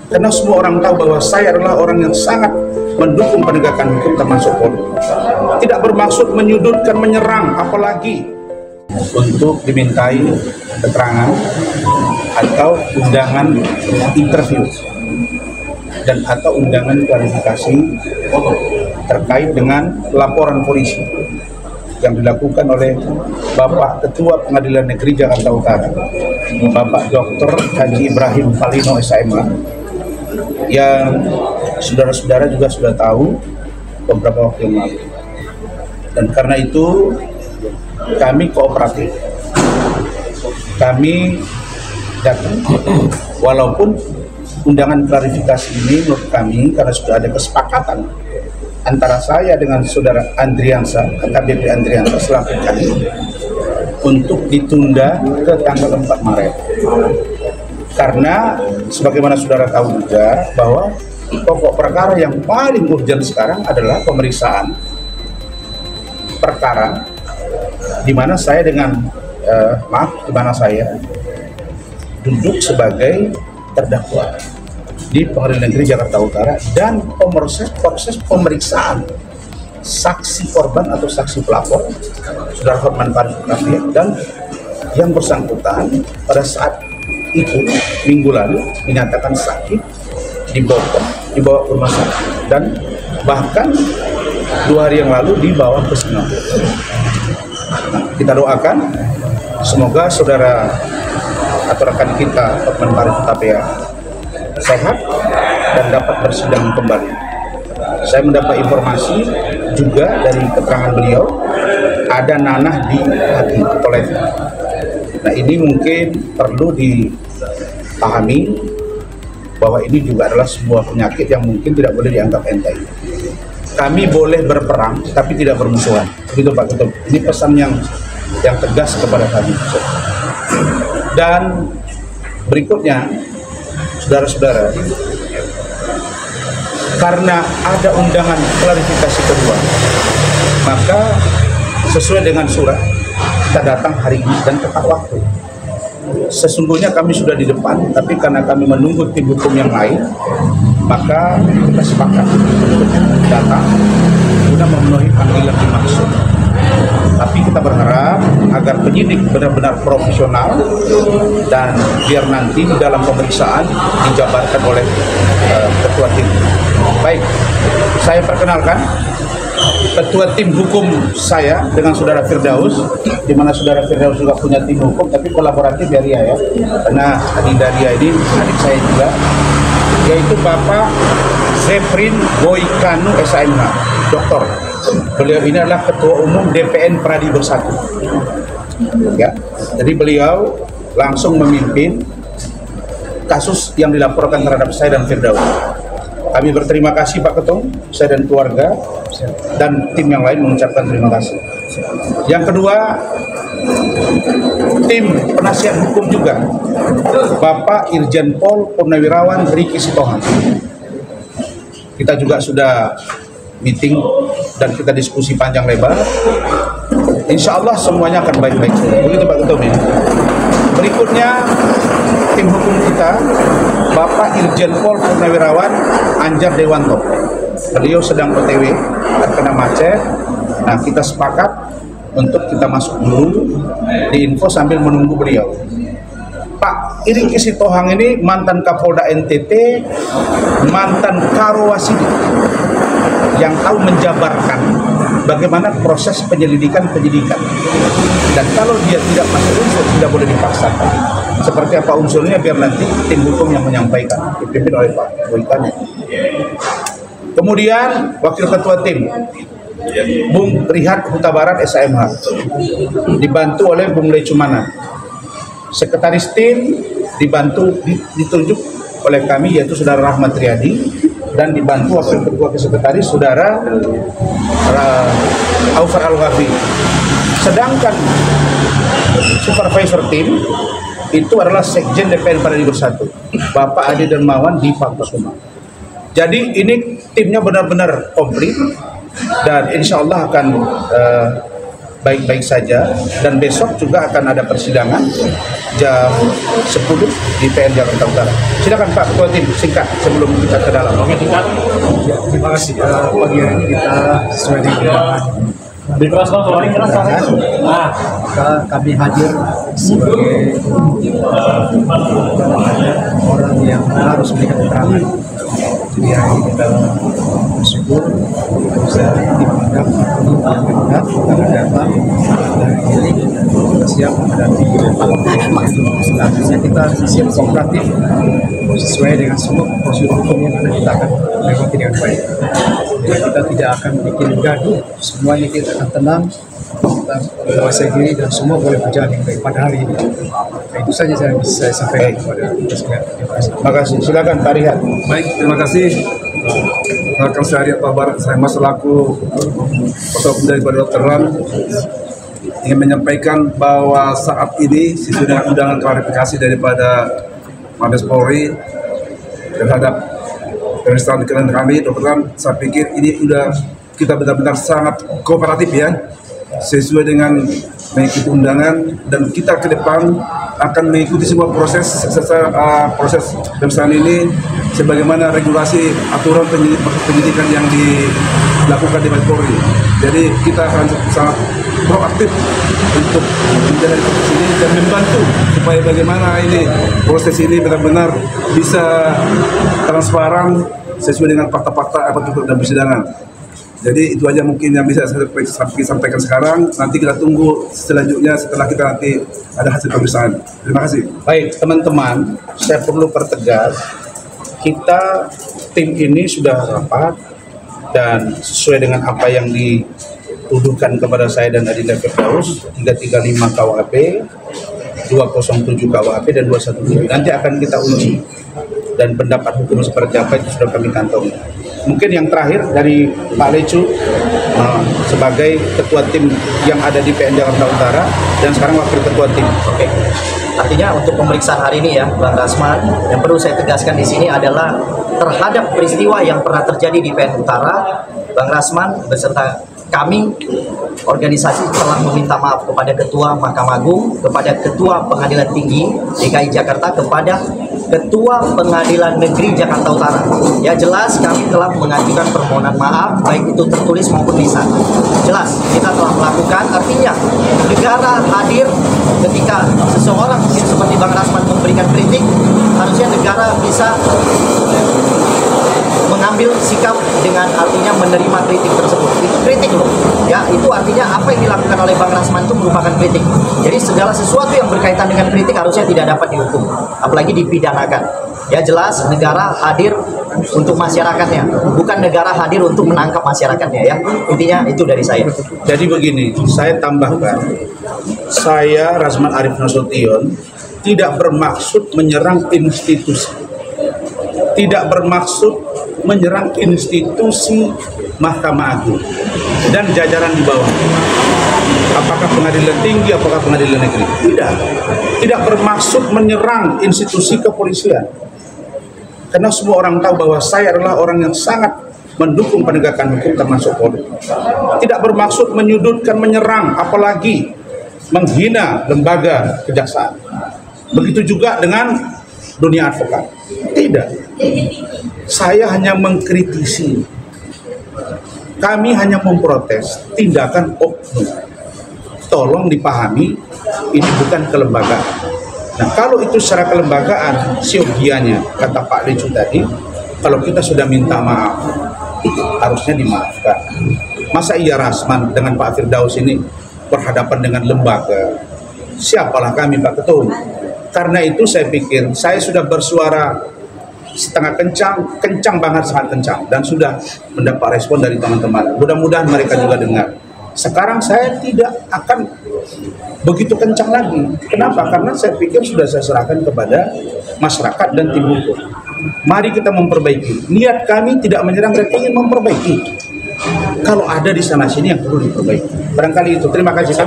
Karena semua orang tahu bahwa saya adalah orang yang sangat mendukung penegakan hukum termasuk Polri. Tidak bermaksud menyudutkan, menyerang, apalagi untuk dimintai keterangan atau undangan interview dan atau undangan klarifikasi terkait dengan laporan polisi yang dilakukan oleh Bapak Ketua Pengadilan Negeri Jakarta Utara, Bapak Dr. Haji Ibrahim Palino SMA, yang saudara-saudara juga sudah tahu beberapa waktu yang lalu. Dan karena itu kami kooperatif, kami datang, walaupun undangan klarifikasi ini menurut kami karena sudah ada kesepakatan antara saya dengan saudara Andriansa, AKBP Andriansa selaku kami, untuk ditunda ke tanggal 4 Maret. Karena sebagaimana saudara tahu juga bahwa pokok perkara yang paling urgent sekarang adalah pemeriksaan perkara di mana saya dengan di mana saya duduk sebagai terdakwa di Pengadilan Negeri Jakarta Utara, dan proses pemeriksaan saksi korban atau saksi pelapor Saudara Hotman Paris dan yang bersangkutan pada saat itu minggu lalu dinyatakan sakit, dibawa ke rumah sakit, dan bahkan 2 hari yang lalu dibawa ke Singapura. Kita doakan semoga saudara atau rekan kita Hotman Paris Hutapea sehat dan dapat bersidang kembali. Saya mendapat informasi juga dari keterangan beliau ada nanah di hati kepolanya. Nah, ini mungkin perlu dipahami bahwa ini juga adalah sebuah penyakit yang mungkin tidak boleh dianggap enteng. Kami boleh berperang tapi tidak bermusuhan. Begitu Pak Ketum. Ini pesan yang tegas kepada kami. Dan berikutnya, saudara-saudara, karena ada undangan klarifikasi kedua, maka sesuai dengan surat kita datang hari ini dan tepat waktu. Sesungguhnya kami sudah di depan, tapi karena kami menunggu tim hukum yang lain, maka kita sepakat untuk datang guna memenuhi panggilan dimaksud. Tapi kita berharap agar penyidik benar-benar profesional dan biar nanti di dalam pemeriksaan dijabarkan oleh ketua tim. Baik, saya perkenalkan ketua tim hukum saya dengan saudara Firdaus, di mana saudara Firdaus juga punya tim hukum tapi kolaboratif ya Ria ya, karena Adinda Ria ini adik saya juga, yaitu Bapak Zefrin Boykanu SMH, doktor. Beliau ini adalah Ketua Umum DPN Pradi Bersatu. Ya, jadi beliau langsung memimpin kasus yang dilaporkan terhadap saya dan Firdaus. Kami berterima kasih Pak Ketum, saya dan keluarga dan tim yang lain mengucapkan terima kasih. Yang kedua, tim penasihat hukum juga, Bapak Irjen Pol Purnawirawan Riki Sitohang. Kita juga sudah meeting dan kita diskusi panjang lebar. Insya Allah semuanya akan baik-baik saja. Begitu Pak Ketum ya. Berikutnya tim hukum kita, Bapak Irjen Pol Purnawirawan Anjar Dewanto. Beliau sedang OTW terkena macet. Nah, kita sepakat untuk kita masuk dulu di info sambil menunggu beliau. Pak Riki Sitohang ini mantan Kapolda NTT, mantan Karowasidi, yang tahu menjabarkan bagaimana proses penyidikan, dan kalau dia tidak masuk unsur tidak boleh dipaksakan. Seperti apa unsurnya biar nanti tim hukum yang menyampaikan, dipimpin oleh Pak Boykanu. Kemudian wakil ketua tim Bung Rihat Huta Barat SMH dibantu oleh Bung Lecumana. Sekretaris tim dibantu ditunjuk oleh kami yaitu Saudara Rahmat Riyadi, dan dibantu wakil ketua sekretaris Saudara Aufar Al-Ghafi. Sedangkan supervisor tim itu adalah Sekjen DPN Pradi Bersatu, Bapak Adi Dermawan di Kusuma. Jadi ini timnya benar-benar komplit dan insya Allah akan baik-baik saja, dan besok juga akan ada persidangan jam 10 di PN Jakarta Utara. Silakan Pak Ketua Tim, singkat sebelum kita ke dalam. Oke, singkat. Ya, terima kasih. Pagi hari ini kita sesuai dengan maka kami hadir sebagai orang yang harus memberikan keterangan. Jadi hari ini kita bersyukur bisa dimenangkan yang benar karena datang dari ini kita siap menghadapi selanjutnya kita siap kooperatif sesuai dengan semua prosedur hukum yang ada, kita akan lewati dengan baik. Jadi kita tidak akan bikin gaduh, semuanya kita akan tenang, kita menguasai diri dan semua boleh berjalan dengan baik pada hari ini. Nah, itu saja saya bisa sampaikan kepada kita sekalian. Terima kasih. Silakan Pak Rihan. Baik, terima kasih. Rekan saya Pak Barat, saya selaku Ketua daripada Dokteran ingin menyampaikan bahwa saat ini sesuai dengan undangan klarifikasi daripada Mabes Polri terhadap pemeriksaan klien kami, Dokteran, saya pikir ini sudah kita benar-benar sangat kooperatif ya, sesuai dengan mengikuti undangan, dan kita ke depan akan mengikuti semua proses pemeriksaan ini sebagaimana regulasi aturan penyidikan yang dilakukan di Mabes Polri. Jadi kita akan sangat proaktif untuk menjalani proses ini dan membantu supaya bagaimana ini proses ini benar-benar bisa transparan sesuai dengan fakta-fakta apa dalam persidangan. Jadi itu aja mungkin yang bisa saya sampaikan sekarang. Nanti kita tunggu selanjutnya setelah kita nanti ada hasil pemeriksaan. Terima kasih. Baik teman-teman, saya perlu pertegas, kita tim ini sudah rapat dan sesuai dengan apa yang dituduhkan kepada saya dan Adinda Firdaus, 335 KUHP, 207 KUHP dan 217. Nanti akan kita uji dan pendapat hukum seperti apa itu sudah kami kantongi. Mungkin yang terakhir dari Pak Lecu sebagai ketua tim yang ada di PN Jakarta Utara dan sekarang wakil ketua tim. Oke. Artinya untuk pemeriksaan hari ini ya, Bang Rasman, yang perlu saya tegaskan di sini adalah terhadap peristiwa yang pernah terjadi di PN Utara, Bang Rasman beserta kami organisasi telah meminta maaf kepada Ketua Mahkamah Agung, kepada Ketua Pengadilan Tinggi DKI Jakarta, kepada Ketua Pengadilan Negeri Jakarta Utara. Ya, jelas kami telah mengajukan permohonan maaf baik itu tertulis maupun lisan. Jelas kita telah melakukan, artinya negara hadir ketika seseorang seperti Bang Rasman memberikan kritik, harusnya negara bisa mengambil sikap dengan artinya menerima kritik tersebut. Itu kritik loh. Ya, itu artinya apa yang dilakukan oleh Bang Rasman itu merupakan kritik. Jadi segala sesuatu yang berkaitan dengan kritik harusnya tidak dapat dihukum, apalagi dipidanakan. Ya, jelas negara hadir untuk masyarakatnya, bukan negara hadir untuk menangkap masyarakatnya ya. Intinya itu dari saya. Jadi begini, saya tambahkan, saya Rasman Arief Nasution tidak bermaksud menyerang institusi, tidak bermaksud menyerang institusi Mahkamah Agung dan jajaran di bawah. Apakah pengadilan tinggi, apakah pengadilan negeri? Tidak bermaksud menyerang institusi kepolisian. Karena semua orang tahu bahwa saya adalah orang yang sangat mendukung penegakan hukum termasuk Polri. Tidak bermaksud menyudutkan, menyerang, apalagi menghina lembaga kejaksaan. Begitu juga dengan dunia advokat. Tidak. Saya hanya mengkritisi. Kami hanya memprotes tindakan oknum. Tolong dipahami, ini bukan kelembagaan. Nah, kalau itu secara kelembagaan, siogianya, kata Pak Lecu tadi, kalau kita sudah minta maaf, harusnya dimaafkan. Masa iya Rasman dengan Pak Firdaus ini berhadapan dengan lembaga? Siapalah kami, Pak Ketum? Karena itu saya pikir, saya sudah bersuara setengah kencang banget, sangat kencang, dan sudah mendapat respon dari teman-teman. Mudah-mudahan mereka juga dengar. Sekarang saya tidak akan begitu kencang lagi. Kenapa? Karena saya pikir sudah saya serahkan kepada masyarakat dan tim hukum. Mari kita memperbaiki. Niat kami tidak menyerang, mereka ingin memperbaiki. Kalau ada di sana sini yang perlu diperbaiki. Barangkali itu. Terima kasih.